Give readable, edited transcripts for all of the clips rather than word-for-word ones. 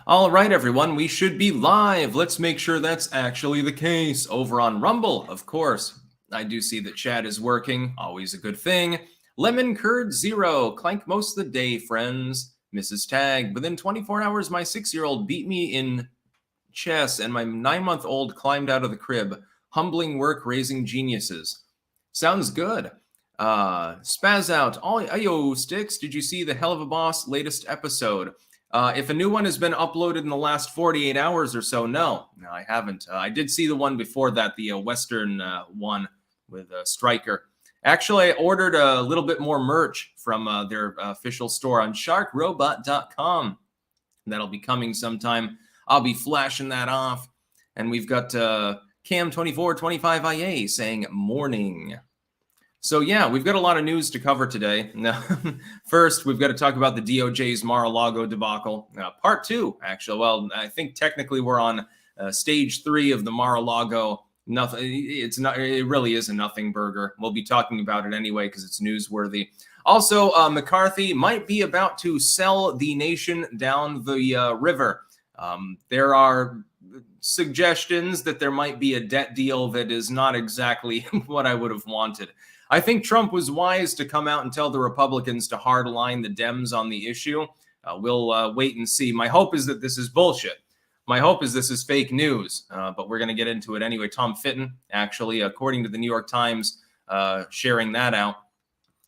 All right, everyone, we should be live. Let's make sure that's actually the case. Over on Rumble, of course. I do see that chat is working. Always a good thing. Lemon Curd Zero. Clank most of the day, friends. Mrs. Tag. Within 24 hours, my 6-year-old beat me in chess, and my 9-month-old climbed out of the crib. Humbling work raising geniuses. Sounds good. Spaz out. Ayo, Sticks. Did you see the Hell of a Boss latest episode? If a new one has been uploaded in the last 48 hours or so, no, I haven't. I did see the one before that, the Western one with Stryker. Actually, I ordered a little bit more merch from their official store on sharkrobot.com. That'll be coming sometime. I'll be flashing that off. And we've got Cam2425IA saying morning. So yeah, we've got a lot of news to cover today. First, we've got to talk about the DOJ's Maralago debacle. Part 2, actually. Well, I think technically we're on stage 3 of the Maralago. Nothing. It really is a nothing burger. We'll be talking about it anyway because it's newsworthy. Also, McCarthy might be about to sell the nation down the river. There are suggestions that there might be a debt deal that is not exactly what I would have wanted. I think Trump was wise to come out and tell the Republicans to hardline the Dems on the issue. We'll wait and see. My hope is that this is bullshit. My hope is this is fake news, but we're going to get into it anyway. Tom Fitton, actually, according to the New York Times, sharing that out.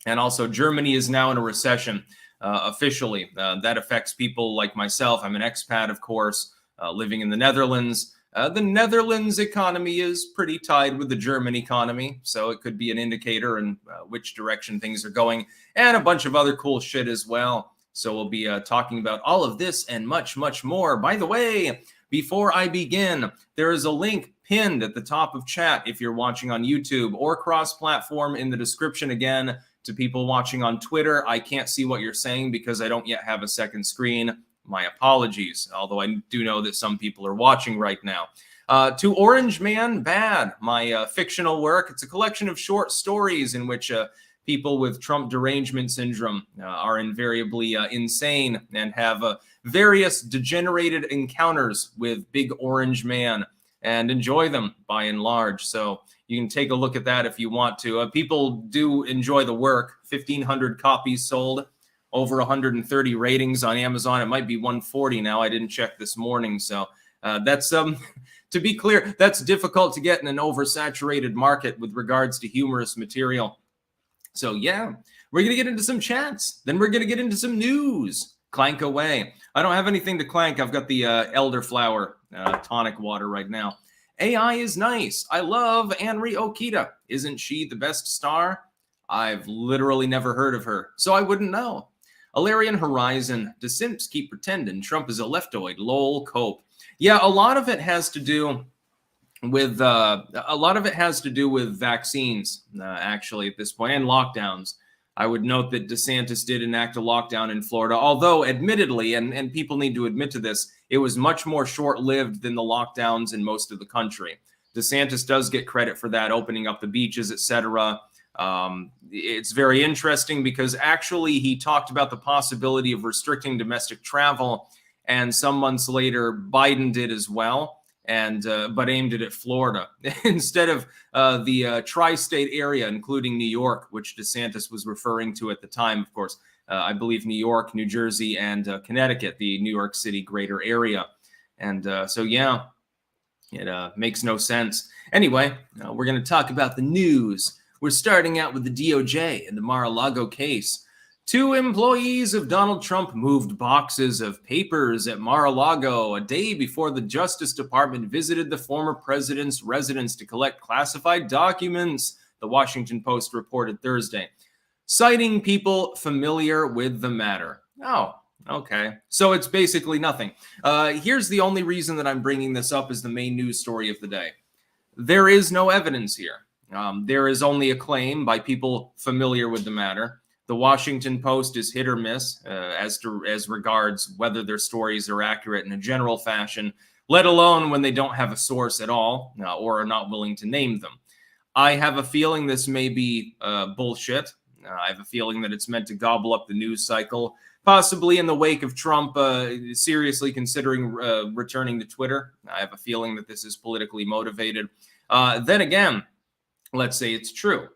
And also, Germany is now in a recession officially. That affects people like myself. I'm an expat, of course, living in the Netherlands. The Netherlands economy is pretty tied with the German economy, so it could be an indicator in which direction things are going, and a bunch of other cool shit as well. So we'll be talking about all of this and much, much more. By the way, before I begin, there is a link pinned at the top of chat if you're watching on YouTube, or cross-platform in the description again to people watching on Twitter. I can't see what you're saying because I don't yet have a second screen. My apologies, although I do know that some people are watching right now. To Orange Man Bad, my fictional work. It's a collection of short stories in which people with Trump derangement syndrome are invariably insane and have various degenerated encounters with Big Orange Man and enjoy them by and large. So you can take a look at that if you want to. People do enjoy the work. 1,500 copies sold. Over 130 ratings on Amazon. It might be 140 now. I didn't check this morning. So that's, to be clear, that's difficult to get in an oversaturated market with regards to humorous material. So yeah, we're going to get into some chats. Then we're going to get into some news. Clank away. I don't have anything to clank. I've got the elderflower tonic water right now. AI is nice. I love Anri Okita. Isn't she the best star? I've literally never heard of her, so I wouldn't know. Alarian Horizon, the simps keep pretending Trump is a leftoid, lol, cope. Yeah, a lot of it has to do with vaccines, actually, at this point, and lockdowns. I would note that DeSantis did enact a lockdown in Florida, although admittedly, and people need to admit to this, it was much more short-lived than the lockdowns in most of the country. DeSantis does get credit for that, opening up the beaches, etc. It's very interesting because actually he talked about the possibility of restricting domestic travel, and some months later Biden did as well, and but aimed it at Florida instead of the tri-state area, including New York, which DeSantis was referring to at the time. Of course, I believe New York, New Jersey, and Connecticut, the New York City greater area. And so yeah, it makes no sense. Anyway, we're going to talk about the news. We're starting out with the DOJ and the Mar-a-Lago case. 2 employees of Donald Trump moved boxes of papers at Mar-a-Lago a day before the Justice Department visited the former president's residence to collect classified documents, the Washington Post reported Thursday, citing people familiar with the matter. Oh, okay. So it's basically nothing. Here's the only reason that I'm bringing this up as the main news story of the day. There is no evidence here. There is only a claim by people familiar with the matter. The Washington Post is hit or miss as regards whether their stories are accurate in a general fashion, let alone when they don't have a source at all or are not willing to name them. I have a feeling this may be bullshit. I have a feeling that it's meant to gobble up the news cycle possibly in the wake of Trump seriously considering returning to Twitter. I have a feeling that this is politically motivated. Then again, let's say it's true.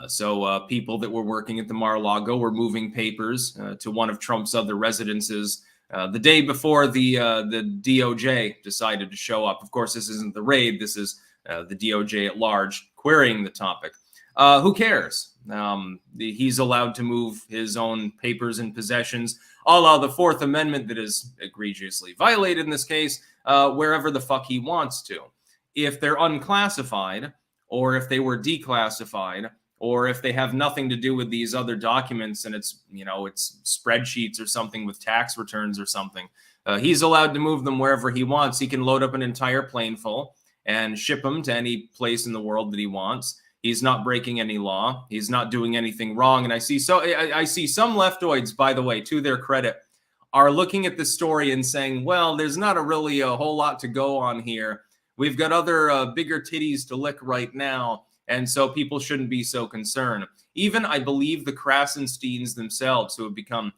So people that were working at the Mar-a-Lago were moving papers to one of Trump's other residences the day before the DOJ decided to show up. Of course, this isn't the raid. This is the DOJ at large querying the topic. Who cares? He's allowed to move his own papers and possessions, a la the Fourth Amendment that is egregiously violated in this case, wherever the fuck he wants to. If they're unclassified, or if they were declassified, or if they have nothing to do with these other documents and it's, it's spreadsheets or something with tax returns or something, he's allowed to move them wherever he wants. He can load up an entire plane full and ship them to any place in the world that he wants. He's not breaking any law. He's not doing anything wrong. And I see some leftoids, by the way, to their credit, are looking at the story and saying, well, there's not really a whole lot to go on here. We've got other bigger titties to lick right now, and so people shouldn't be so concerned. Even, I believe, the Krasensteins themselves, who have become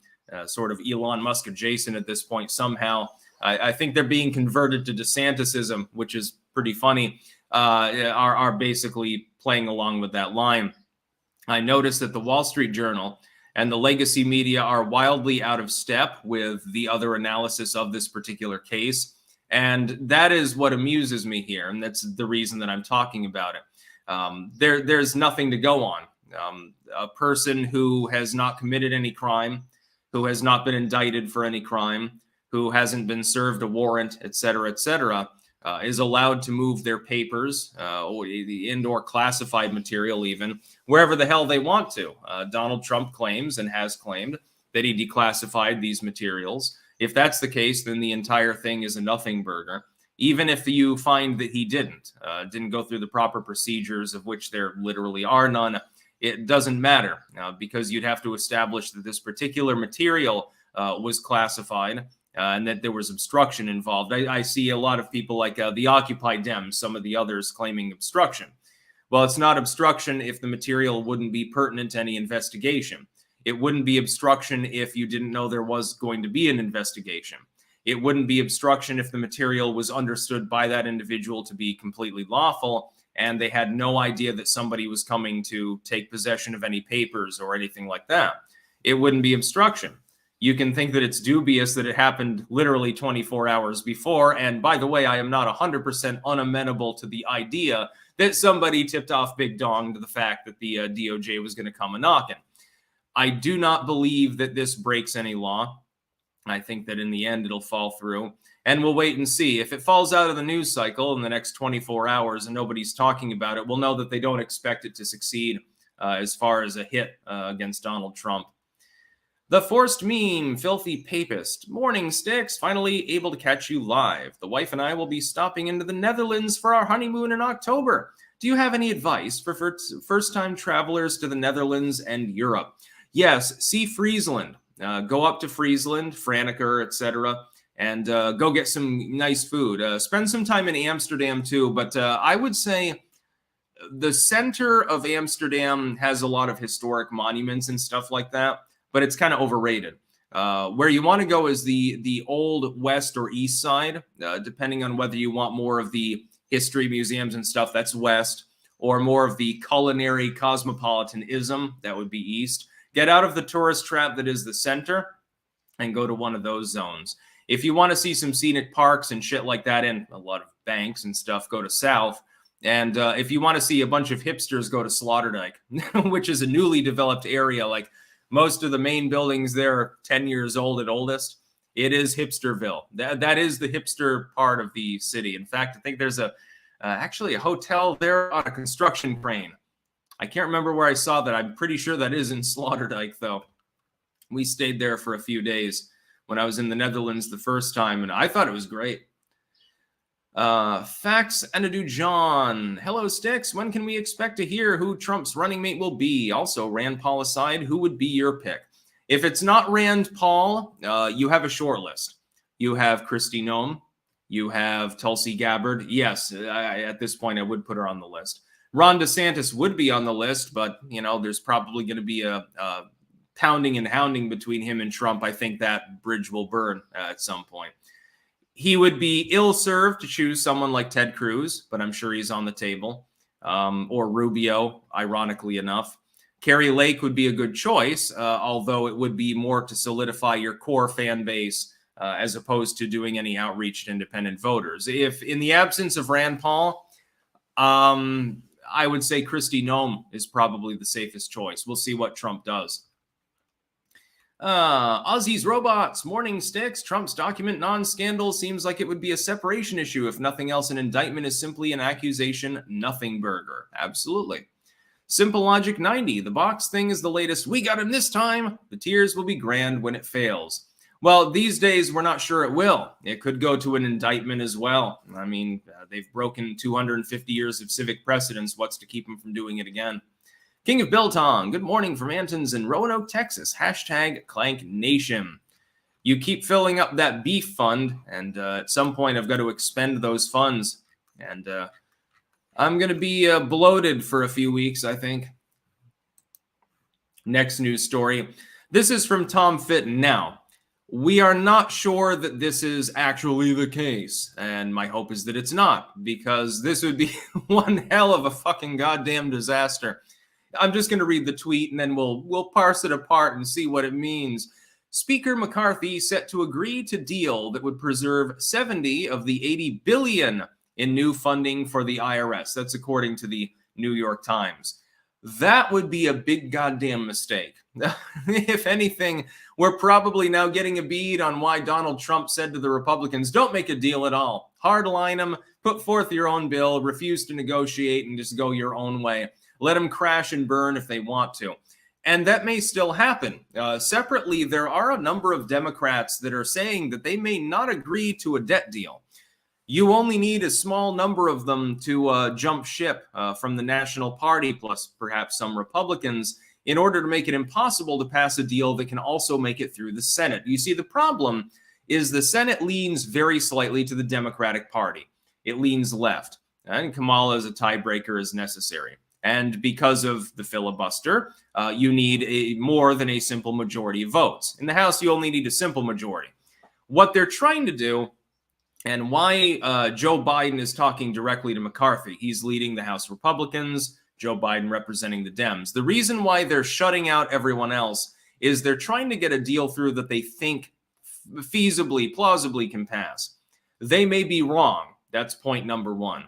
sort of Elon Musk adjacent at this point somehow, I think they're being converted to DeSantisism, which is pretty funny, are basically playing along with that line. I noticed that the Wall Street Journal and the legacy media are wildly out of step with the other analysis of this particular case. And that is what amuses me here. And that's the reason that I'm talking about it. There's nothing to go on. A person who has not committed any crime, who has not been indicted for any crime, who hasn't been served a warrant, et cetera, is allowed to move their papers or the indoor classified material even wherever the hell they want to. Donald Trump claims and has claimed that he declassified these materials. If that's the case, then the entire thing is a nothing burger. Even if you find that he didn't go through the proper procedures, of which there literally are none, it doesn't matter because you'd have to establish that this particular material was classified and that there was obstruction involved. I see a lot of people like the Occupy Dems, some of the others claiming obstruction. Well, it's not obstruction if the material wouldn't be pertinent to any investigation. It wouldn't be obstruction if you didn't know there was going to be an investigation. It wouldn't be obstruction if the material was understood by that individual to be completely lawful and they had no idea that somebody was coming to take possession of any papers or anything like that. It wouldn't be obstruction. You can think that it's dubious that it happened literally 24 hours before. And by the way, I am not 100% unamenable to the idea that somebody tipped off Big Dong to the fact that the DOJ was going to come a-knocking. I do not believe that this breaks any law. I think that in the end, it'll fall through. And we'll wait and see. If it falls out of the news cycle in the next 24 hours and nobody's talking about it, we'll know that they don't expect it to succeed as far as a hit against Donald Trump. The forced meme, filthy papist. Morning, Sticks. Finally able to catch you live. The wife and I will be stopping into the Netherlands for our honeymoon in October. Do you have any advice for first-time travelers to the Netherlands and Europe? Yes, see Friesland. Go up to Friesland, Franeker, etc., and go get some nice food. Spend some time in Amsterdam too, but I would say the center of Amsterdam has a lot of historic monuments and stuff like that, but it's kind of overrated. Where you want to go is the old west or east side, depending on whether you want more of the history museums and stuff, that's west, or more of the culinary cosmopolitanism, that would be east. Get out of the tourist trap that is the center and go to one of those zones. If you want to see some scenic parks and shit like that and a lot of banks and stuff, go to south. And if you want to see a bunch of hipsters, go to Sloterdijk, which is a newly developed area. Like most of the main buildings there are 10 years old at oldest. It is Hipsterville. That is the hipster part of the city. In fact, I think there's actually a hotel there on a construction crane. I can't remember where I saw that. I'm pretty sure that is in Sloterdijk, though. We stayed there for a few days when I was in the Netherlands the first time, and I thought it was great. Fax Anadu John. Hello, Sticks. When can we expect to hear who Trump's running mate will be? Also, Rand Paul aside, who would be your pick? If it's not Rand Paul, you have a short list. You have Kristi Noem. You have Tulsi Gabbard. Yes, at this point, I would put her on the list. Ron DeSantis would be on the list, but, there's probably going to be a pounding and hounding between him and Trump, I think that bridge will burn at some point. He would be ill-served to choose someone like Ted Cruz, but I'm sure he's on the table, or Rubio, ironically enough. Carrie Lake would be a good choice, although it would be more to solidify your core fan base as opposed to doing any outreach to independent voters. If in the absence of Rand Paul, I would say Kristi Noem is probably the safest choice. We'll see what Trump does. Aussie's Robots, Morning Sticks, Trump's document non-scandal seems like it would be a separation issue. If nothing else, an indictment is simply an accusation, nothing burger. Absolutely. Simple Logic 90, the box thing is the latest. We got him this time. The tears will be grand when it fails. Well, these days, we're not sure it will. It could go to an indictment as well. I mean, they've broken 250 years of civic precedence. What's to keep them from doing it again? King of Biltong, good morning from Antons in Roanoke, Texas. Hashtag Clank Nation. You keep filling up that beef fund, and at some point I've got to expend those funds. And I'm going to be bloated for a few weeks, I think. Next news story. This is from Tom Fitton. Now, we are not sure that this is actually the case, and my hope is that it's not, because this would be one hell of a fucking goddamn disaster. I'm just going to read the tweet, and then we'll parse it apart and see what it means. Speaker McCarthy set to agree to deal that would preserve 70 of the 80 billion in new funding for the IRS. That's according to the New York Times. That would be a big goddamn mistake. If anything, we're probably now getting a bead on why Donald Trump said to the Republicans, don't make a deal at all. Hardline them, put forth your own bill, refuse to negotiate, and just go your own way. Let them crash and burn if they want to. And that may still happen. Separately, there are a number of Democrats that are saying that they may not agree to a debt deal. You only need a small number of them to jump ship from the National Party, plus perhaps some Republicans, in order to make it impossible to pass a deal that can also make it through the Senate. You see, the problem is the Senate leans very slightly to the Democratic Party. It leans left, and Kamala as a tiebreaker is necessary. And because of the filibuster, you need more than a simple majority of votes. In the House, you only need a simple majority. What they're trying to do, and why Joe Biden is talking directly to McCarthy, he's leading the House Republicans, Joe Biden representing the Dems. The reason why they're shutting out everyone else is they're trying to get a deal through that they think feasibly, plausibly can pass. They may be wrong. That's point number one.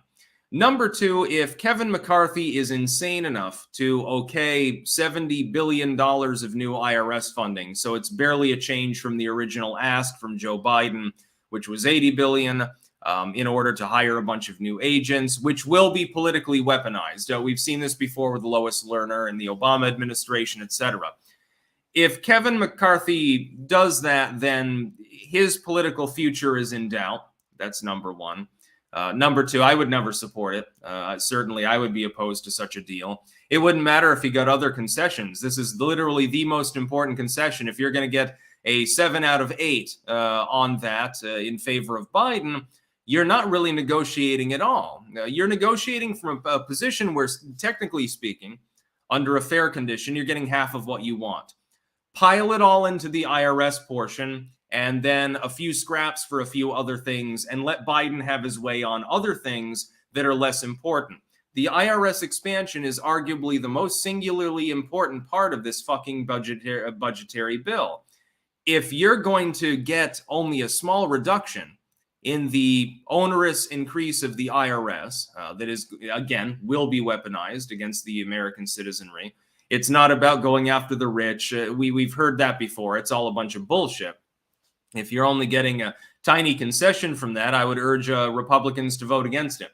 Number two, if Kevin McCarthy is insane enough to okay $70 billion of new IRS funding, so it's barely a change from the original ask from Joe Biden, which was $80 billion, in order to hire a bunch of new agents, which will be politically weaponized. We've seen this before with Lois Lerner and the Obama administration, etc. If Kevin McCarthy does that, then his political future is in doubt. That's number one. Number two, I would never support it. Certainly, I would be opposed to such a deal. It wouldn't matter if he got other concessions. This is literally the most important concession. If you're going to get a 7 out of 8 on that in favor of Biden, you're not really negotiating at all. You're negotiating from a position where, technically speaking, under a fair condition, you're getting half of what you want. Pile it all into the IRS portion, and then a few scraps for a few other things, and let Biden have his way on other things that are less important. The IRS expansion is arguably the most singularly important part of this fucking budgetary bill. If you're going to get only a small reduction in the onerous increase of the IRS, that is, again, will be weaponized against the American citizenry, it's not about going after the rich. We've heard that before. It's all a bunch of bullshit. If you're only getting a tiny concession from that, I would urge Republicans to vote against it.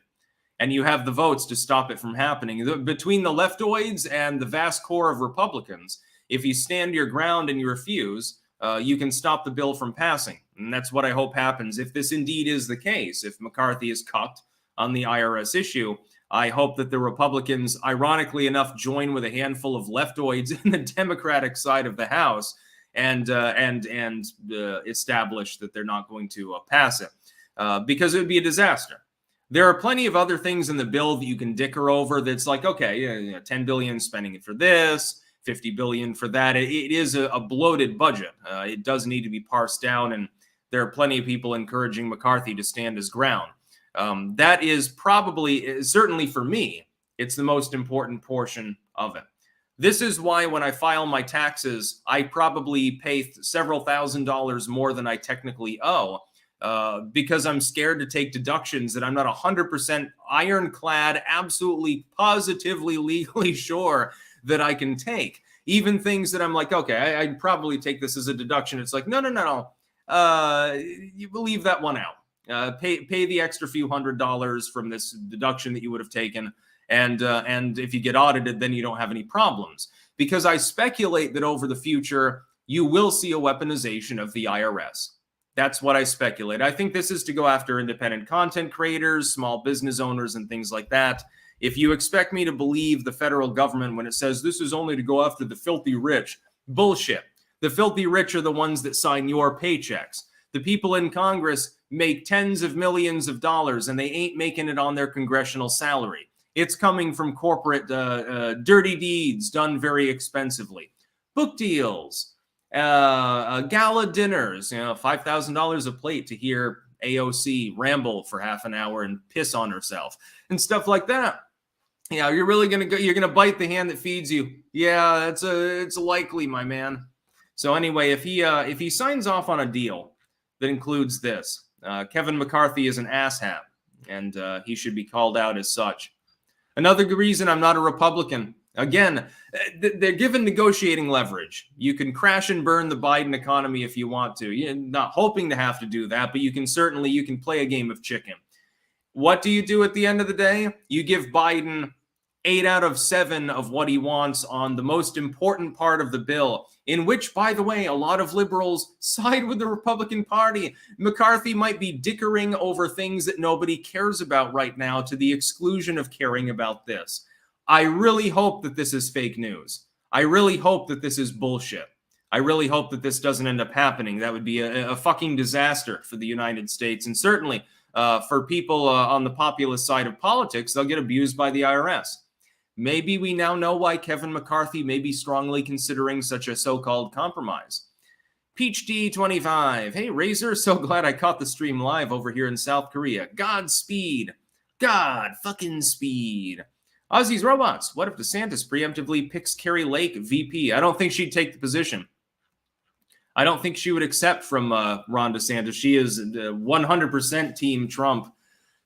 And you have the votes to stop it from happening. Between the leftoids and the vast core of Republicans, if you stand your ground and you refuse, you can stop the bill from passing. And that's what I hope happens if this indeed is the case. If McCarthy is cucked on the IRS issue, I hope that the Republicans, ironically enough, join with a handful of leftoids in the Democratic side of the House and establish that they're not going to pass it, because it would be a disaster. There are plenty of other things in the bill that you can dicker over that's like, okay, $10 billion spending it for this, 50 billion for that. It is a bloated budget. It does need to be parsed down, and there are plenty of people encouraging McCarthy to stand his ground. That is probably, certainly for me, it's the most important portion of it. This is why when I file my taxes, I probably pay several $1,000s more than I technically owe, because I'm scared to take deductions that I'm not 100% ironclad, absolutely, positively, legally sure that I can take. Even things that I'm like, okay, I'd probably take this as a deduction. It's like, no. You leave that one out. Pay the extra few $100s from this deduction that you would have taken. And if you get audited, then you don't have any problems. Because I speculate that over the future, you will see a weaponization of the IRS. That's what I speculate. I think this is to go after independent content creators, small business owners, and things like that. If you expect me to believe the federal government when it says this is only to go after the filthy rich, bullshit. The filthy rich are the ones that sign your paychecks. The people in Congress make tens of millions of dollars, and they ain't making it on their congressional salary. It's coming from corporate dirty deeds done very expensively. Book deals, gala dinners, $5,000 a plate to hear AOC ramble for half an hour and piss on herself and stuff like that. You're really going to go, you're going to bite the hand that feeds you. Yeah, it's likely, my man. So anyway, if he signs off on a deal that includes this, Kevin McCarthy is an asshat, and he should be called out as such. Another reason I'm not a Republican. Again, they're given negotiating leverage. You can crash and burn the Biden economy if you want to. You're not hoping to have to do that, but you can play a game of chicken. What do you do at the end of the day? You give Biden 8 out of 7 of what he wants on the most important part of the bill, in which, by the way, a lot of liberals side with the Republican Party. McCarthy might be dickering over things that nobody cares about right now to the exclusion of caring about this. I really hope that this is fake news. I really hope that this is bullshit. I really hope that this doesn't end up happening. That would be a fucking disaster for the United States. And certainly for people on the populist side of politics, they'll get abused by the IRS. Maybe we now know why Kevin McCarthy may be strongly considering such a so-called compromise. Peach D25. Hey, Razor, so glad I caught the stream live over here in South Korea. Godspeed. God fucking speed. Ozzy's Robots. What if DeSantis preemptively picks Carrie Lake VP? I don't think she'd take the position. I don't think she would accept from Ron DeSantis. She is 100% Team Trump.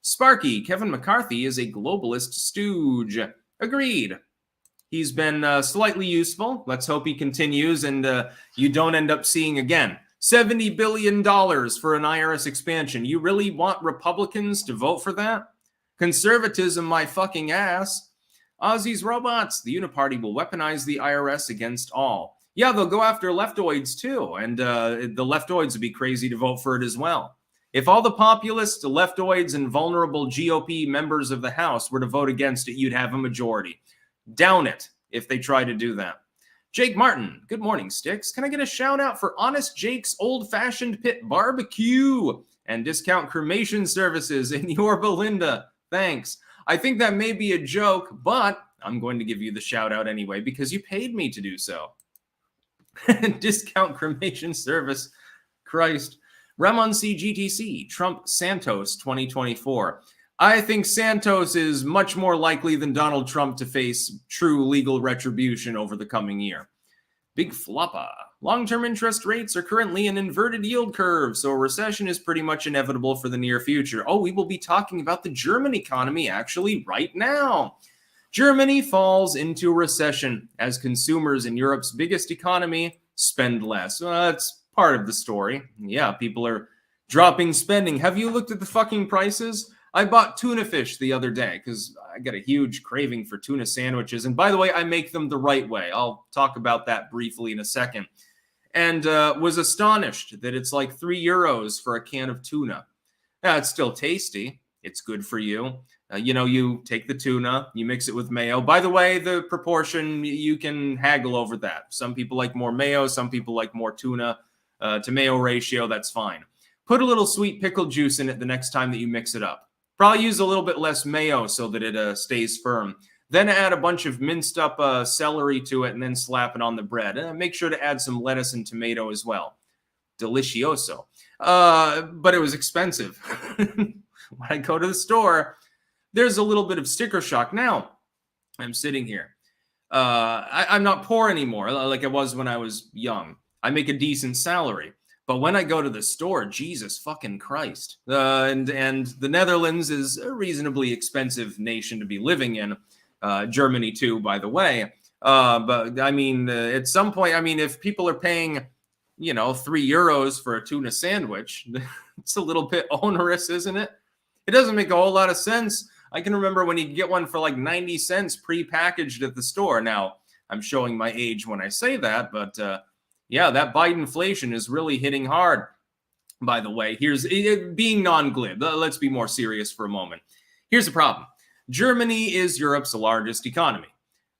Sparky. Kevin McCarthy is a globalist stooge. Agreed. He's been slightly useful. Let's hope he continues and you don't end up seeing again $70 billion for an IRS expansion. You really want Republicans to vote for that? Conservatism, my fucking ass. Ozzy's Robots. The Uniparty will weaponize the IRS against all. Yeah, they'll go after leftoids too, and the leftoids would be crazy to vote for it as well. If all the populists, the leftoids, and vulnerable GOP members of the House were to vote against it, you'd have a majority. Down it if they try to do that. Jake Martin, good morning, Sticks. Can I get a shout out for Honest Jake's Old-Fashioned Pit Barbecue and discount cremation services in Yorba Linda? Thanks. I think that may be a joke, but I'm going to give you the shout out anyway because you paid me to do so. Discount cremation service. Christ. Ramon C. GTC, Trump Santos 2024. I think Santos is much more likely than Donald Trump to face true legal retribution over the coming year. Big Floppa. Long-term interest rates are currently an inverted yield curve, so a recession is pretty much inevitable for the near future. Oh, we will be talking about the German economy actually right now. Germany falls into recession as consumers in Europe's biggest economy spend less. Well, that's part of the story. Yeah, people are dropping spending. Have you looked at the fucking prices? I bought tuna fish the other day because I got a huge craving for tuna sandwiches. And by the way, I make them the right way. I'll talk about that briefly in a second. And was astonished that it's like €3 for a can of tuna. Now, it's still tasty. It's good for you. You take the tuna, you mix it with mayo. By the way, the proportion, you can haggle over that. Some people like more mayo. Some people like more tuna. To mayo ratio, that's fine. Put a little sweet pickle juice in it the next time that you mix it up. Probably use a little bit less mayo so that it stays firm. Then add a bunch of minced up celery to it and then slap it on the bread. Make sure to add some lettuce and tomato as well. Delicioso. But it was expensive. When I go to the store, there's a little bit of sticker shock. Now, I'm sitting here. I'm not poor anymore like I was when I was young. I make a decent salary. But when I go to the store, Jesus fucking Christ. And the Netherlands is a reasonably expensive nation to be living in. Germany too, by the way. But I mean, at some point, I mean, if people are paying, you know, €3 for a tuna sandwich, it's a little bit onerous, isn't it? It doesn't make a whole lot of sense. I can remember when you get one for like 90 cents pre-packaged at the store. Now, I'm showing my age when I say that, but yeah, that Bidenflation is really hitting hard. By the way, here's being non-glib. Let's be more serious for a moment. Here's the problem. Germany is Europe's largest economy.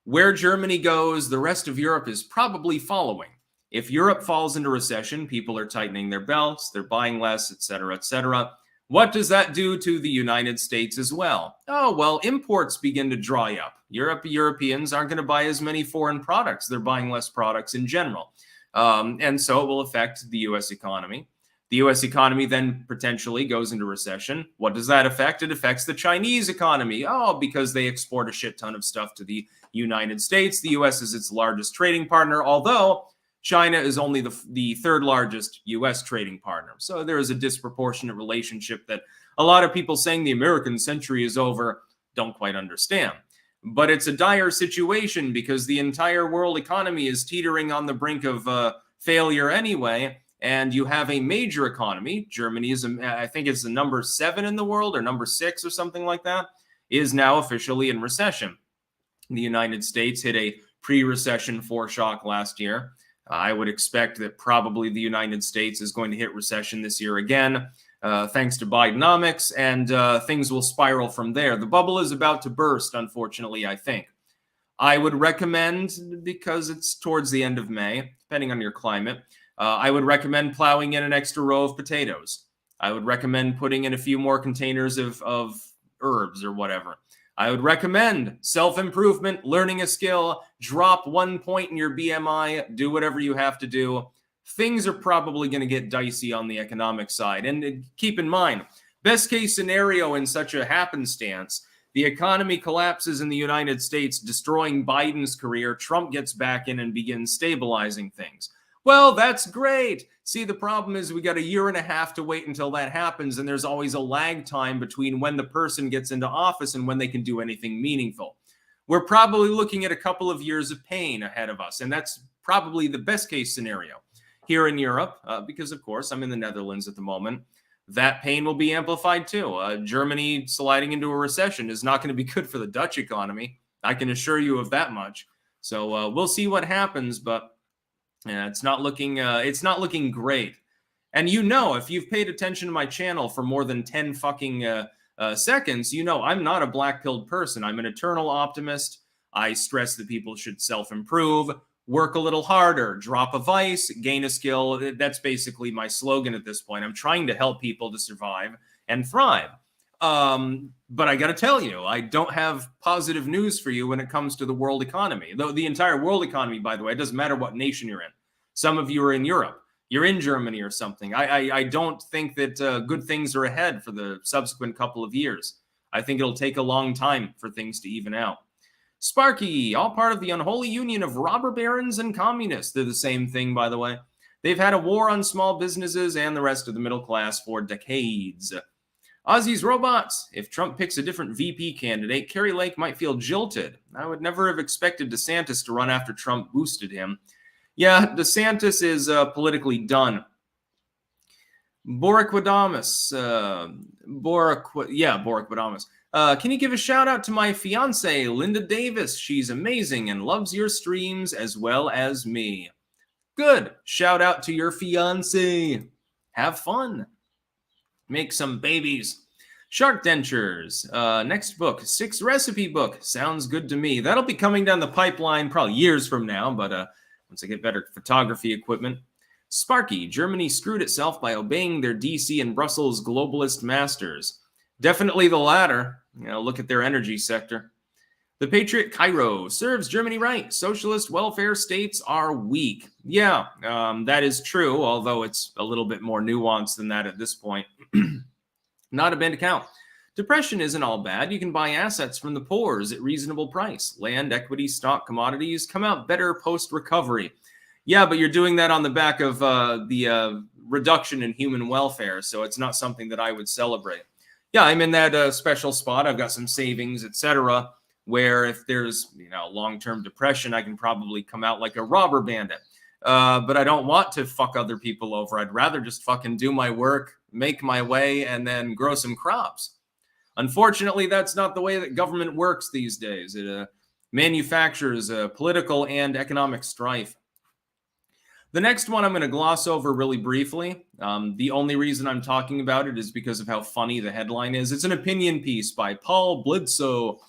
Where Germany goes, the rest of Europe is probably following. If Europe falls into recession, people are tightening their belts, they're buying less, etc., etc. What does that do to the United States as well? Oh, well, imports begin to dry up. Europeans aren't going to buy as many foreign products. They're buying less products in general. And so it will affect the U.S. economy. The U.S. economy then potentially goes into recession. What does that affect? It affects the Chinese economy. Oh, because they export a shit ton of stuff to the United States. The U.S. is its largest trading partner, although China is only the third largest U.S. trading partner. So there is a disproportionate relationship that a lot of people saying the American century is over don't quite understand. But it's a dire situation because the entire world economy is teetering on the brink of failure anyway. And you have a major economy. Germany is, I think it's the number 7 in the world or number 6 or something like that, is now officially in recession. The United States hit a pre-recession foreshock last year. I would expect that probably the United States is going to hit recession this year again, thanks to Bidenomics, and things will spiral from there. The bubble is about to burst, unfortunately, I think. I would recommend, because it's towards the end of May, depending on your climate, I would recommend plowing in an extra row of potatoes. I would recommend putting in a few more containers of herbs or whatever. I would recommend self-improvement, learning a skill, drop 1 point in your BMI, do whatever you have to do. Things are probably going to get dicey on the economic side. And keep in mind, best case scenario in such a happenstance, the economy collapses in the United States, destroying Biden's career. Trump gets back in and begins stabilizing things. Well, that's great. See, the problem is we got a year and a half to wait until that happens, and there's always a lag time between when the person gets into office and when they can do anything meaningful. We're probably looking at a couple of years of pain ahead of us, and that's probably the best case scenario. Here in Europe, because of course I'm in the Netherlands at the moment, that pain will be amplified too. Germany sliding into a recession is not going to be good for the Dutch economy. I can assure you of that much. So we'll see what happens, but it's not looking great. And you know, if you've paid attention to my channel for more than 10 fucking seconds, you know I'm not a black-pilled person. I'm an eternal optimist. I stress that people should self-improve, work a little harder, drop a vice, gain a skill. That's basically my slogan at this point. I'm trying to help people to survive and thrive. But I got to tell you, I don't have positive news for you when it comes to the world economy. Though the entire world economy, by the way, it doesn't matter what nation you're in. Some of you are in Europe. You're in Germany or something. I don't think that good things are ahead for the subsequent couple of years. I think it'll take a long time for things to even out. Sparky, all part of the unholy union of robber barons and communists. They're the same thing, by the way. They've had a war on small businesses and the rest of the middle class for decades. Aussie's robots. If Trump picks a different VP candidate, Kerry Lake might feel jilted. I would never have expected DeSantis to run after Trump boosted him. Yeah, DeSantis is politically done. Borikwadamas. Borikwadamas. Can you give a shout out to my fiance, Linda Davis? She's amazing and loves your streams as well as me. Good. Shout out to your fiance. Have fun. Make some babies. Shark dentures. Next book, 6 recipe book. Sounds good to me. That'll be coming down the pipeline probably years from now, but once I get better photography equipment. Sparky, Germany screwed itself by obeying their DC and Brussels globalist masters. Definitely the latter. You know, look at their energy sector. The Patriot Cairo serves Germany right. Socialist welfare states are weak. Yeah, that is true, although it's a little bit more nuanced than that at this point. Not a bad account. Depression isn't all bad. You can buy assets from the poors at reasonable price. Land, equity, stock, commodities come out better post-recovery. Yeah, but you're doing that on the back of the reduction in human welfare, so it's not something that I would celebrate. Yeah, I'm in that special spot. I've got some savings, etc., where if there's long-term depression, I can probably come out like a robber bandit. But I don't want to fuck other people over. I'd rather just fucking do my work, make my way, and then grow some crops. Unfortunately, that's not the way that government works these days. It manufactures political and economic strife. The next one I'm going to gloss over really briefly. The only reason I'm talking about it is because of how funny the headline is. It's an opinion piece by Paul Bledsoe.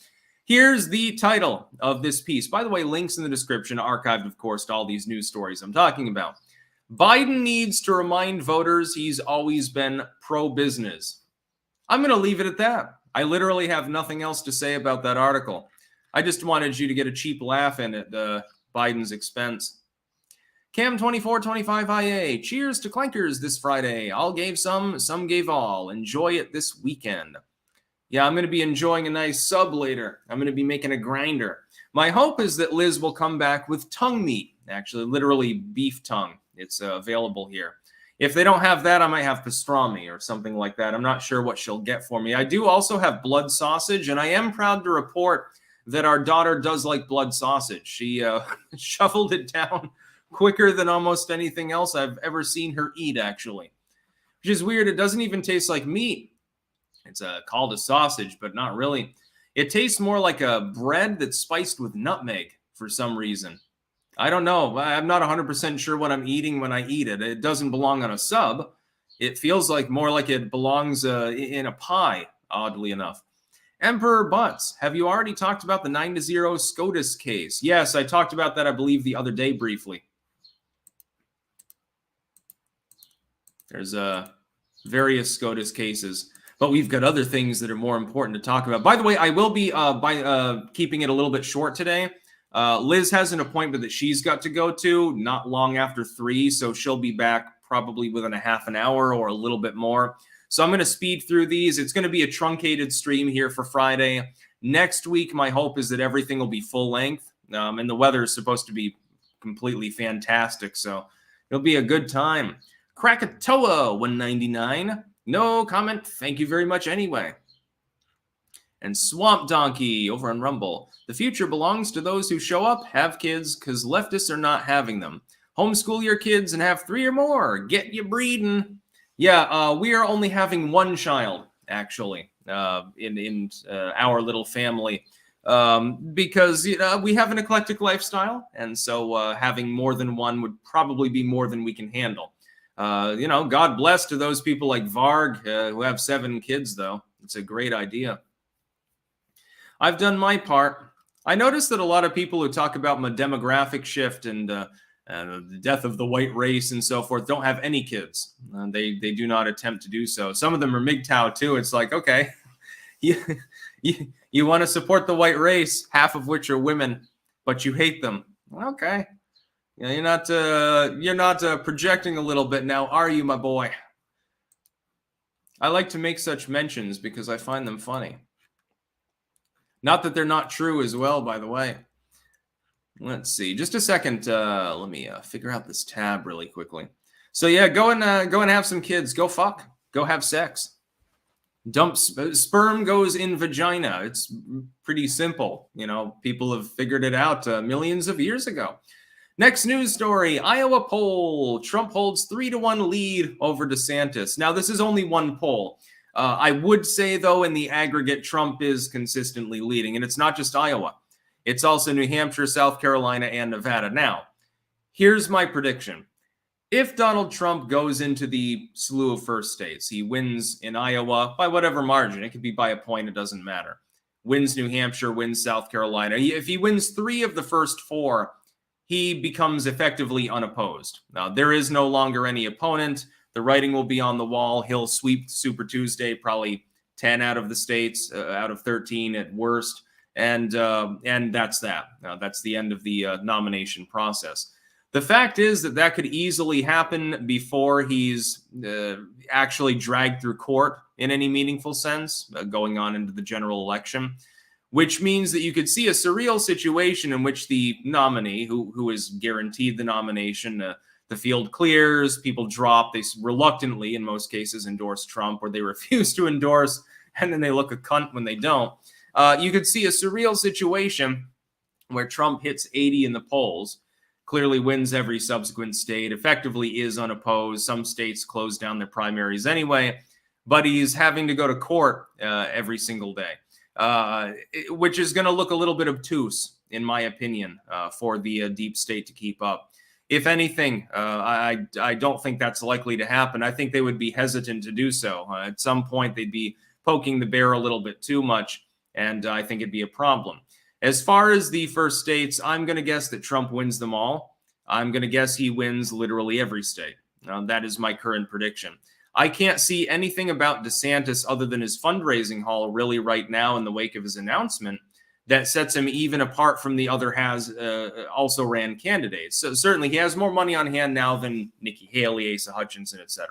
Here's the title of this piece. By the way, links in the description, archived, of course, to all these news stories I'm talking about. Biden needs to remind voters he's always been pro-business. I'm going to leave it at that. I literally have nothing else to say about that article. I just wanted you to get a cheap laugh in at Biden's expense. Cam 2425IA, cheers to clankers this Friday. All gave some gave all. Enjoy it this weekend. Yeah, I'm going to be enjoying a nice sub later. I'm going to be making a grinder. My hope is that Liz will come back with tongue meat, actually, literally beef tongue. It's available here. If they don't have that, I might have pastrami or something like that. I'm not sure what she'll get for me. I do also have blood sausage, and I am proud to report that our daughter does like blood sausage. She shoveled it down quicker than almost anything else I've ever seen her eat, actually. Which is weird. It doesn't even taste like meat. It's called a sausage, but not really. It tastes more like a bread that's spiced with nutmeg for some reason. I don't know. I'm not 100% sure what I'm eating when I eat it. It doesn't belong on a sub. It feels like more like it belongs in a pie, oddly enough. Emperor Butts, have you already talked about the 9-0 SCOTUS case? Yes, I talked about that, I believe, the other day briefly. There's various SCOTUS cases. But we've got other things that are more important to talk about. By the way, I will be keeping it a little bit short today. Liz has an appointment that she's got to go to not long after 3, so she'll be back probably within a half an hour or a little bit more. So I'm going to speed through these. It's going to be a truncated stream here for Friday. Next week, my hope is that everything will be full length, and the weather is supposed to be completely fantastic, so it'll be a good time. Krakatoa 199. No comment. Thank you very much anyway. And Swamp Donkey over on Rumble. The future belongs to those who show up, have kids, because leftists are not having them. Homeschool your kids and have 3 or more. Get you breeding. Yeah, we are only having 1 child, actually, in our little family. Because we have an eclectic lifestyle, and so having more than 1 would probably be more than we can handle. God bless to those people like Varg who have 7 kids, though. It's a great idea. I've done my part. I noticed that a lot of people who talk about my demographic shift and the death of the white race and so forth don't have any kids. They do not attempt to do so. Some of them are MGTOW, too. It's like, okay, you want to support the white race, half of which are women, but you hate them. Okay. You're not projecting a little bit now, are you, my boy? I like to make such mentions because I find them funny. Not that they're not true as well, by the way. Let's see, just a second. Let me figure out this tab really quickly. So yeah, go and have some kids. Go fuck. Go have sex. Sperm goes in vagina. It's pretty simple. People have figured it out millions of years ago. Next news story, Iowa poll. Trump holds 3-1 lead over DeSantis. Now, this is only one poll. I would say, though, in the aggregate, Trump is consistently leading. And it's not just Iowa. It's also New Hampshire, South Carolina, and Nevada. Now, here's my prediction. If Donald Trump goes into the slew of first states, he wins in Iowa by whatever margin. It could be by a point. It doesn't matter. Wins New Hampshire, wins South Carolina. If he wins 3 of the first 4, he becomes effectively unopposed. Now, there is no longer any opponent. The writing will be on the wall. He'll sweep Super Tuesday, probably 10 out of the states, out of 13 at worst. And that's that. That's the end of the nomination process. The fact is that could easily happen before he's actually dragged through court in any meaningful sense, going on into the general election, which means that you could see a surreal situation in which the nominee, who is guaranteed the nomination, the field clears, people drop, they reluctantly, in most cases, endorse Trump, or they refuse to endorse, and then they look a cunt when they don't. You could see a surreal situation where Trump hits 80 in the polls, clearly wins every subsequent state, effectively is unopposed. Some states close down their primaries anyway, but he's having to go to court every single day, which is going to look a little bit obtuse, in my opinion, for the deep state to keep up. If anything, I don't think that's likely to happen. I think they would be hesitant to do so. At some point, they'd be poking the bear a little bit too much, and I think it'd be a problem. As far as the first states, I'm going to guess that Trump wins them all. I'm going to guess he wins literally every state. That is my current prediction. I can't see anything about DeSantis other than his fundraising haul really right now in the wake of his announcement that sets him even apart from the other also ran candidates. So certainly he has more money on hand now than Nikki Haley, Asa Hutchinson, etc.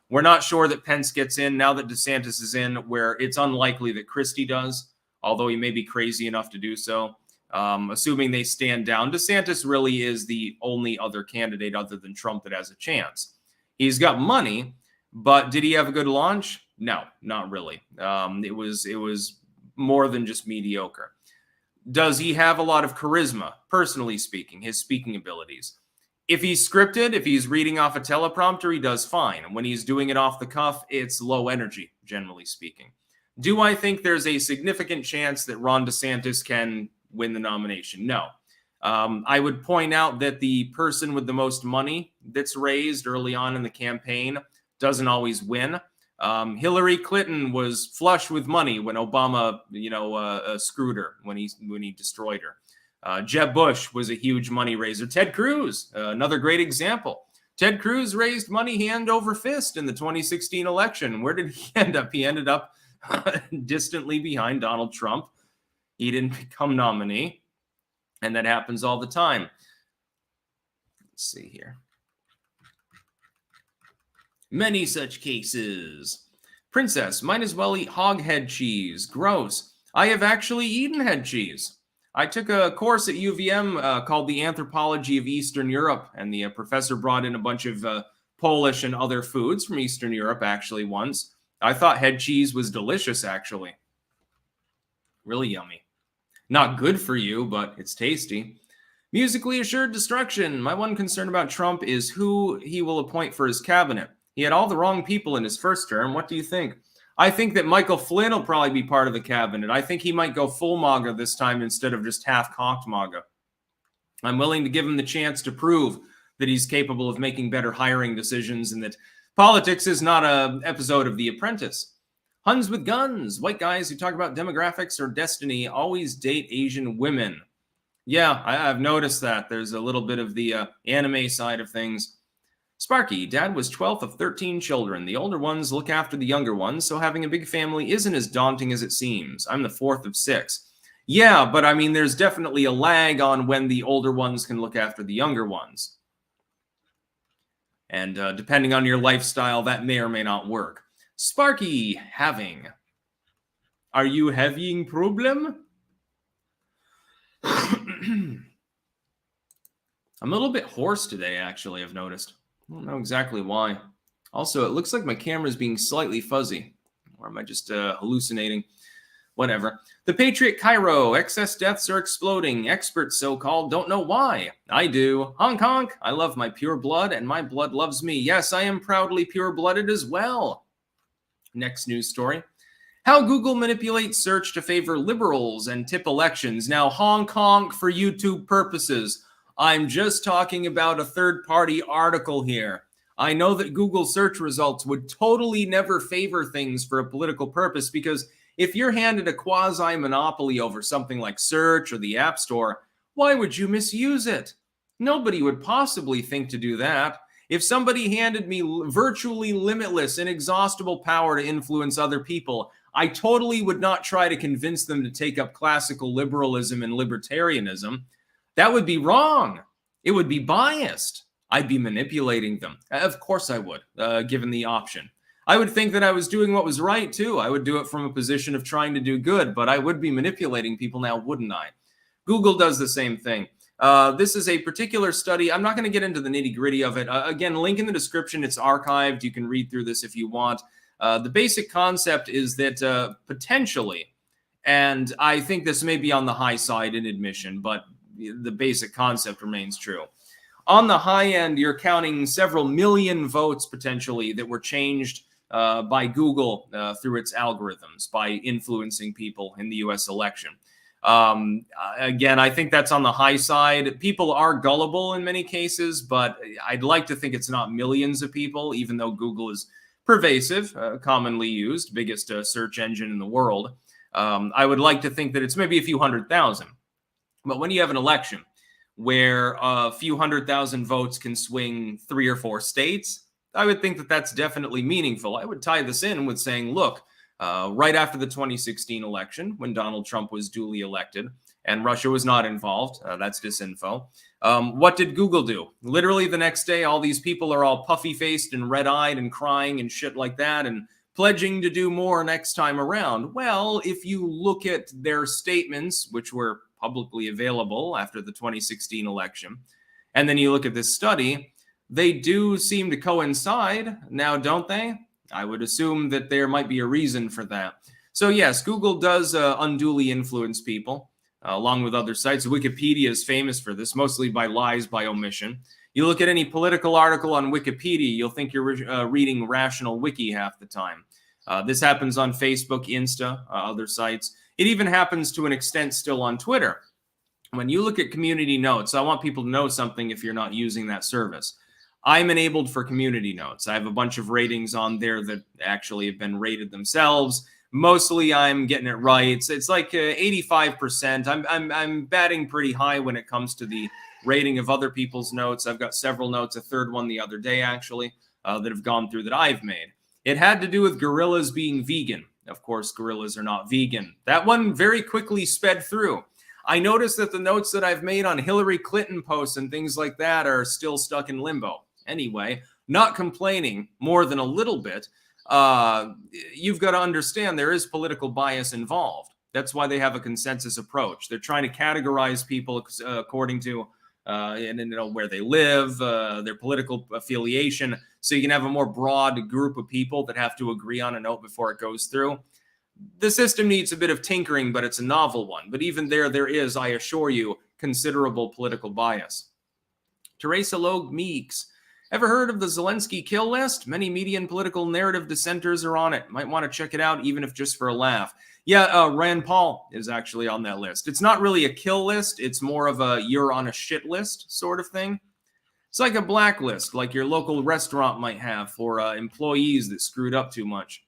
We're not sure that Pence gets in now that DeSantis is in, where it's unlikely that Christie does, although he may be crazy enough to do so. Assuming they stand down, DeSantis really is the only other candidate other than Trump that has a chance. He's got money, but did he have a good launch? No, not really. It was more than just mediocre. Does he have a lot of charisma, personally speaking, his speaking abilities? If he's scripted, if he's reading off a teleprompter, he does fine. When he's doing it off the cuff, it's low energy, generally speaking. Do I think there's a significant chance that Ron DeSantis can win the nomination? No. I would point out that the person with the most money that's raised early on in the campaign doesn't always win. Hillary Clinton was flush with money when Obama, screwed her, when he destroyed her. Jeb Bush was a huge money raiser. Ted Cruz, another great example. Ted Cruz raised money hand over fist in the 2016 election. Where did he end up? He ended up distantly behind Donald Trump. He didn't become nominee, and that happens all the time. Let's see here. Many such cases. Princess, might as well eat hog head cheese. Gross. I have actually eaten head cheese. I took a course at UVM called The Anthropology of Eastern Europe, and the professor brought in a bunch of Polish and other foods from Eastern Europe actually once. I thought head cheese was delicious, actually. Really yummy. Not good for you, but it's tasty. Musically assured destruction. My one concern about Trump is who he will appoint for his cabinet. He had all the wrong people in his first term. What do you think? I think that Michael Flynn will probably be part of the cabinet. I think he might go full MAGA this time instead of just half-cocked MAGA. I'm willing to give him the chance to prove that he's capable of making better hiring decisions and that politics is not an episode of The Apprentice. Huns with guns. White guys who talk about demographics or destiny always date Asian women. Yeah, I've noticed that. There's a little bit of the anime side of things. Sparky, Dad was 12th of 13 children. The older ones look after the younger ones, so having a big family isn't as daunting as it seems. I'm the 4th of 6. Yeah, but I mean, there's definitely a lag on when the older ones can look after the younger ones. And depending on your lifestyle, that may or may not work. Sparky, having. Are you having problem? I'm a little bit hoarse today, actually, I've noticed. I don't know exactly why. Also, it looks like my camera is being slightly fuzzy. Or am I just hallucinating? Whatever. The Patriot Cairo. Excess deaths are exploding. Experts, so-called, don't know why. I do. Honk honk. I love my pure blood, and my blood loves me. Yes, I am proudly pure-blooded as well. Next news story. How Google manipulates search to favor liberals and tip elections. Now, honk honk for YouTube purposes. I'm just talking about a third-party article here. I know that Google search results would totally never favor things for a political purpose because if you're handed a quasi-monopoly over something like search or the App Store, why would you misuse it? Nobody would possibly think to do that. If somebody handed me virtually limitless, inexhaustible power to influence other people, I totally would not try to convince them to take up classical liberalism and libertarianism. That would be wrong. It would be biased. I'd be manipulating them. Of course I would, given the option. I would think that I was doing what was right, too. I would do it from a position of trying to do good, but I would be manipulating people now, wouldn't I? Google does the same thing. This is a particular study. I'm not going to get into the nitty-gritty of it. Again, link in the description. It's archived. You can read through this if you want. The basic concept is that potentially, and I think this may be on the high side in admission, but the basic concept remains true. On the high end, you're counting several million votes potentially that were changed by Google through its algorithms, by influencing people in the US election. Again, I think that's on the high side. People are gullible in many cases, but I'd like to think it's not millions of people, even though Google is pervasive, commonly used, biggest search engine in the world. I would like to think that it's maybe a few 100,000. But when you have an election where a few 100,000 votes can swing 3 or 4 states, I would think that that's definitely meaningful. I would tie this in with saying, look, right after the 2016 election, when Donald Trump was duly elected and Russia was not involved, that's disinfo. What did Google do? Literally the next day, all these people are all puffy-faced and red-eyed and crying and shit like that and pledging to do more next time around. Well, if you look at their statements, which were publicly available after the 2016 election, and then you look at this study, they do seem to coincide now, don't they? I would assume that there might be a reason for that. So yes, Google does unduly influence people, along with other sites. Wikipedia is famous for this, mostly by lies by omission. You look at any political article on Wikipedia, you'll think you're reading Rational Wiki half the time. This happens on Facebook, Insta, other sites. It even happens to an extent still on Twitter. When you look at community notes, I want people to know something if you're not using that service. I'm enabled for community notes. I have a bunch of ratings on there that actually have been rated themselves. Mostly I'm getting it right. It's like 85%. I'm batting pretty high when it comes to the rating of other people's notes. I've got several notes, a third one the other day actually, that have gone through that I've made. It had to do with gorillas being vegan. Of course, gorillas are not vegan. That one very quickly sped through. I noticed that the notes that I've made on Hillary Clinton posts and things like that are still stuck in limbo. Anyway, not complaining more than a little bit. You've got to understand there is political bias involved. That's why they have a consensus approach. They're trying to categorize people according to where they live, their political affiliation, so you can have a more broad group of people that have to agree on a note before it goes through. The system needs a bit of tinkering, but it's a novel one. But even there is, I assure you, considerable political bias. Teresa Logue Meeks. Ever heard of the Zelensky kill list? Many media and political narrative dissenters are on it. Might want to check it out, even if just for a laugh. Yeah, Rand Paul is actually on that list. It's not really a kill list. It's more of a you're on a shit list sort of thing. It's like a blacklist, like your local restaurant might have for employees that screwed up too much.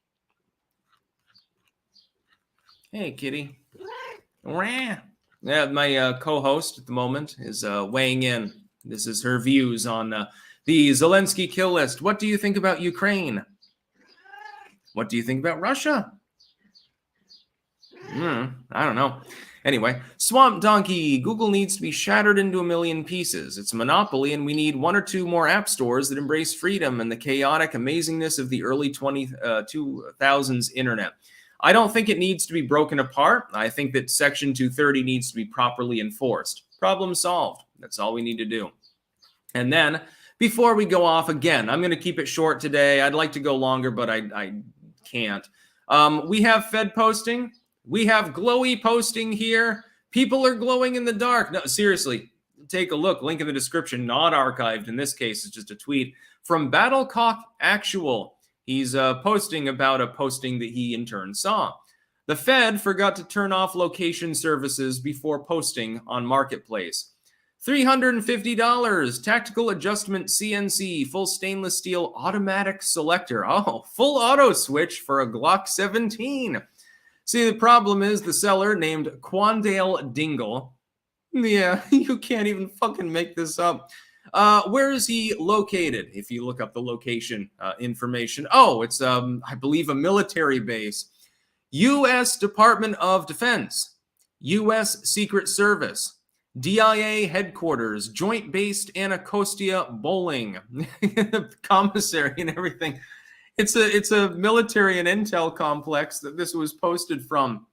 Hey, kitty. Yeah, my co-host at the moment is weighing in. This is her views on the Zelensky kill list. What do you think about Ukraine? What do you think about Russia? I don't know. Anyway, Swamp Donkey. Google needs to be shattered into a million pieces. It's a monopoly, and we need 1 or 2 more app stores that embrace freedom and the chaotic amazingness of the early 2000s internet. I don't think it needs to be broken apart. I think that Section 230 needs to be properly enforced. Problem solved. That's all we need to do. And then, before we go off again, I'm going to keep it short today. I'd like to go longer, but I can't. We have Fed posting. We have glowy posting here. People are glowing in the dark. No, seriously, take a look. Link in the description. Not archived. In this case, it's just a tweet from Battlecock Actual. He's posting about a posting that he in turn saw. The Fed forgot to turn off location services before posting on Marketplace. $350. Tactical adjustment CNC. Full stainless steel automatic selector. Oh, full auto switch for a Glock 17. See, the problem is the seller named Quandale Dingle. Yeah, you can't even fucking make this up. Where is he located? If you look up the location information. Oh, it's, I believe, a military base. U.S. Department of Defense, U.S. Secret Service, DIA headquarters, Joint Base Anacostia Bowling, commissary and everything. It's a military and intel complex that this was posted from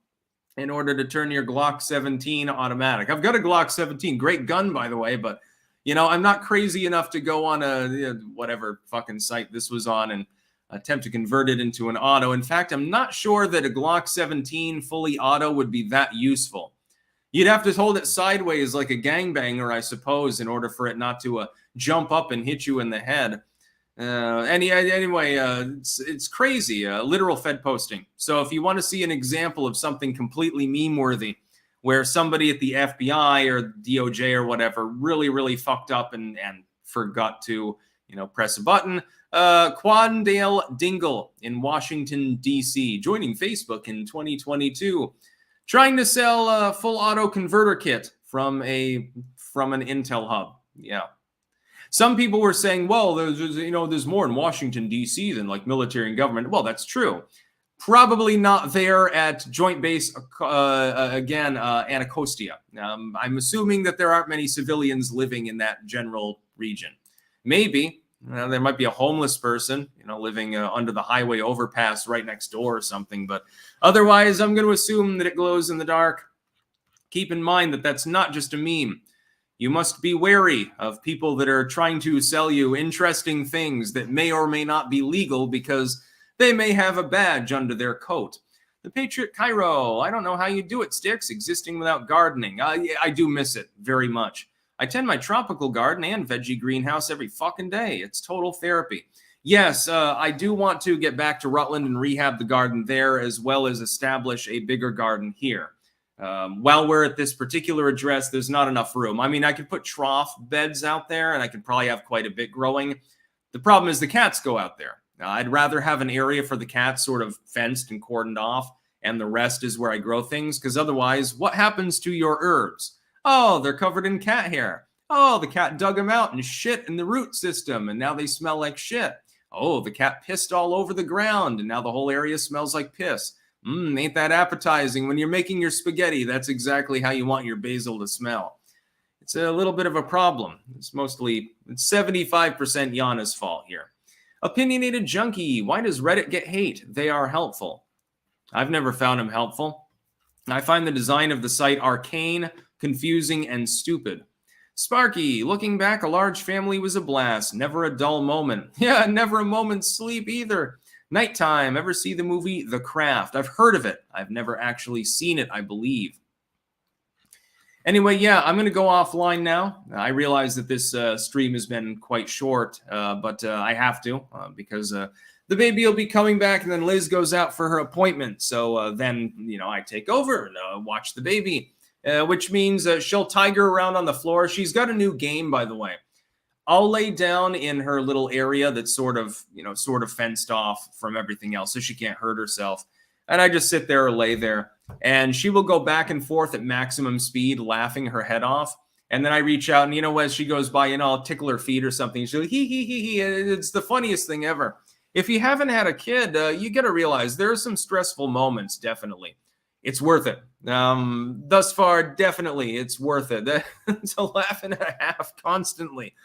in order to turn your Glock 17 automatic. I've got a Glock 17, great gun, by the way, but, you know, I'm not crazy enough to go on a whatever fucking site this was on and attempt to convert it into an auto. In fact, I'm not sure that a Glock 17 fully auto would be that useful. You'd have to hold it sideways like a gangbanger, I suppose, in order for it not to jump up and hit you in the head. Anyway, it's crazy, literal Fed posting. So if you want to see an example of something completely meme-worthy, where somebody at the FBI or DOJ or whatever really, really fucked up and forgot to, you know, press a button, Quandale Dingle in Washington, D.C., joining Facebook in 2022, trying to sell a full auto converter kit from an Intel hub. Yeah. Some people were saying, well, there's more in Washington, D.C. than like military and government. Well, that's true. Probably not there at Joint Base, Anacostia. I'm assuming that there aren't many civilians living in that general region. Maybe. There might be a homeless person, you know, living under the highway overpass right next door or something. But otherwise, I'm going to assume that it glows in the dark. Keep in mind that that's not just a meme. You must be wary of people that are trying to sell you interesting things that may or may not be legal because they may have a badge under their coat. The Patriot Cairo, I don't know how you do it, Sticks, existing without gardening. I do miss it very much. I tend my tropical garden and veggie greenhouse every fucking day. It's total therapy. Yes, I do want to get back to Rutland and rehab the garden there, as well as establish a bigger garden here. While we're at this particular address, there's not enough room. I mean, I could put trough beds out there, and I could probably have quite a bit growing. The problem is the cats go out there. I'd rather have an area for the cats sort of fenced and cordoned off, and the rest is where I grow things, because otherwise, what happens to your herbs? Oh, they're covered in cat hair. Oh, the cat dug them out and shit in the root system, and now they smell like shit. Oh, the cat pissed all over the ground, and now the whole area smells like piss. Ain't that appetizing? When you're making your spaghetti, that's exactly how you want your basil to smell. It's a little bit of a problem. It's 75% Yana's fault here. Opinionated Junkie, why does Reddit get hate? They are helpful. I've never found them helpful. I find the design of the site arcane, confusing, and stupid. Sparky, looking back, a large family was a blast. Never a dull moment. Yeah, never a moment's sleep either. Nighttime, ever see the movie The Craft? I've heard of it. I've never actually seen it, I believe. Anyway, yeah, I'm going to go offline now. I realize that this stream has been quite short, but I have to because the baby will be coming back, and then Liz goes out for her appointment. So then, you know, I take over and watch the baby, which means she'll tiger around on the floor. She's got a new game, by the way. I'll lay down in her little area that's sort of fenced off from everything else, so she can't hurt herself. And I just sit there or lay there, and she will go back and forth at maximum speed, laughing her head off. And then I reach out, and, you know, as she goes by, you know, I'll tickle her feet or something. She'll hee, hee, hee, hee. It's the funniest thing ever. If you haven't had a kid, you got to realize there are some stressful moments, definitely. It's worth it. Thus far, definitely, it's worth it. To laugh and a half constantly.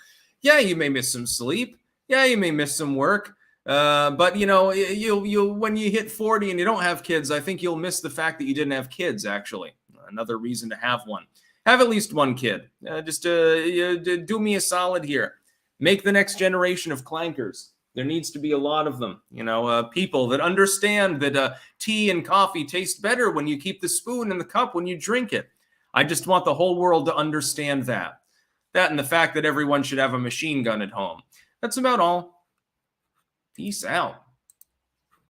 Yeah, you may miss some sleep. Yeah, you may miss some work. But, you know, you'll when you hit 40 and you don't have kids, I think you'll miss the fact that you didn't have kids, actually. Another reason to have one. Have at least one kid. Just do me a solid here. Make the next generation of clankers. There needs to be a lot of them. You know, people that understand that tea and coffee taste better when you keep the spoon in the cup when you drink it. I just want the whole world to understand that. That and the fact that everyone should have a machine gun at home. That's about all. Peace out.